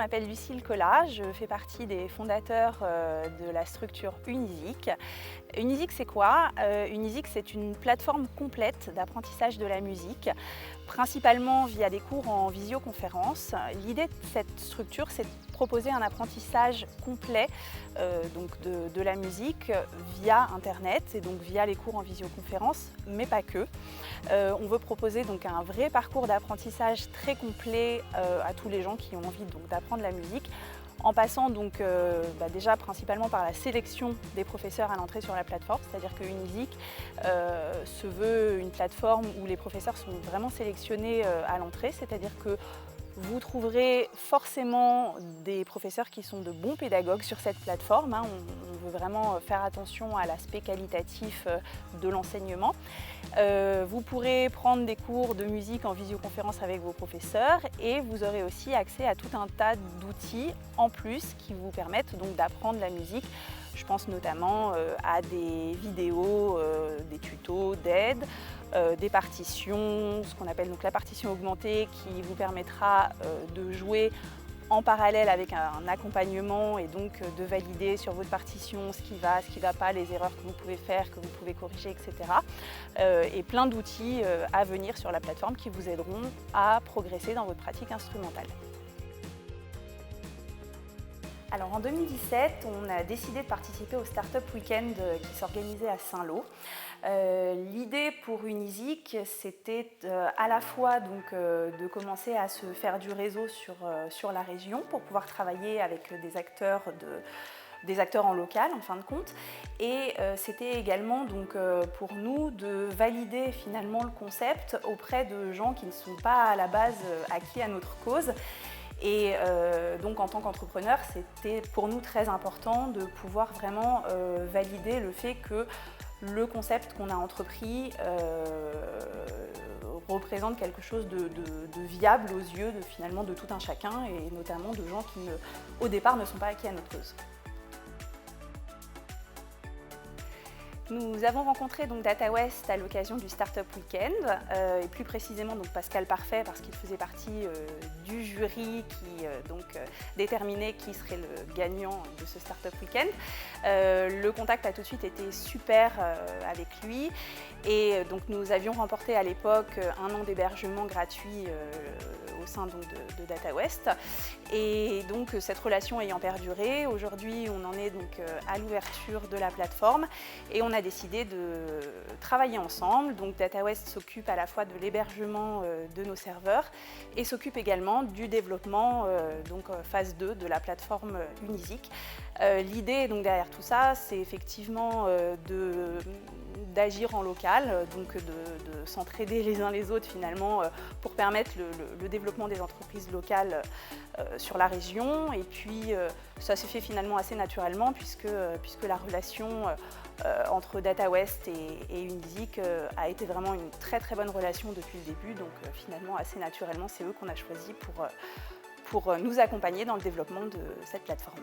m'appelle Lucille Collat, je fais partie des fondateurs de la structure Unizik. Unizik, c'est quoi? Unizik, c'est une plateforme complète d'apprentissage de la musique, principalement via des cours en visioconférence. L'idée de cette structure, c'est de proposer un apprentissage complet de la musique via Internet et donc via les cours en visioconférence, mais pas que. On veut proposer donc un vrai parcours d'apprentissage très complet à tous les gens qui ont envie d'apprendre la musique, en passant donc déjà principalement par la sélection des professeurs à l'entrée sur la plateforme, c'est-à-dire que Unizik se veut une plateforme où les professeurs sont vraiment sélectionnés à l'entrée, c'est-à-dire que vous trouverez forcément des professeurs qui sont de bons pédagogues sur cette plateforme. On veut vraiment faire attention à l'aspect qualitatif de l'enseignement. Vous pourrez prendre des cours de musique en visioconférence avec vos professeurs et vous aurez aussi accès à tout un tas d'outils en plus qui vous permettent donc d'apprendre la musique. Je pense notamment à des vidéos, des tutos d'aide, des partitions, ce qu'on appelle donc la partition augmentée qui vous permettra de jouer en parallèle avec un accompagnement et donc de valider sur votre partition ce qui va pas, les erreurs que vous pouvez faire, que vous pouvez corriger, etc. Et plein d'outils à venir sur la plateforme qui vous aideront à progresser dans votre pratique instrumentale. Alors en 2017, on a décidé de participer au Startup Weekend qui s'organisait à Saint-Lô. L'idée pour Unizik, c'était à la fois de commencer à se faire du réseau sur la région pour pouvoir travailler avec des acteurs en local en fin de compte, et c'était également pour nous de valider finalement le concept auprès de gens qui ne sont pas à la base acquis à notre cause. Et donc en tant qu'entrepreneur, c'était pour nous très important de pouvoir vraiment valider le fait que le concept qu'on a entrepris représente quelque chose de viable aux yeux finalement de tout un chacun, et notamment de gens qui au départ ne sont pas acquis à notre cause. Nous avons rencontré DataWest à l'occasion du Startup Weekend, et plus précisément Pascal Parfait, parce qu'il faisait partie du jury qui déterminait qui serait le gagnant de ce Startup Weekend. Le contact a tout de suite été super avec lui, et donc nous avions remporté à l'époque 1 an d'hébergement gratuit au sein de DataWest. Et donc cette relation ayant perduré, aujourd'hui on en est à l'ouverture de la plateforme et on a décidé de travailler ensemble. Donc DataWest s'occupe à la fois de l'hébergement de nos serveurs et s'occupe également du développement phase 2 de la plateforme Unizik. L'idée derrière tout ça, c'est effectivement d'agir en local, de s'entraider les uns les autres finalement pour permettre le développement des entreprises locales sur la région. Et puis ça s'est fait finalement assez naturellement puisque la relation entre DataWest et Unizik a été vraiment une très très bonne relation depuis le début. Donc finalement assez naturellement, c'est eux qu'on a choisi pour nous accompagner dans le développement de cette plateforme.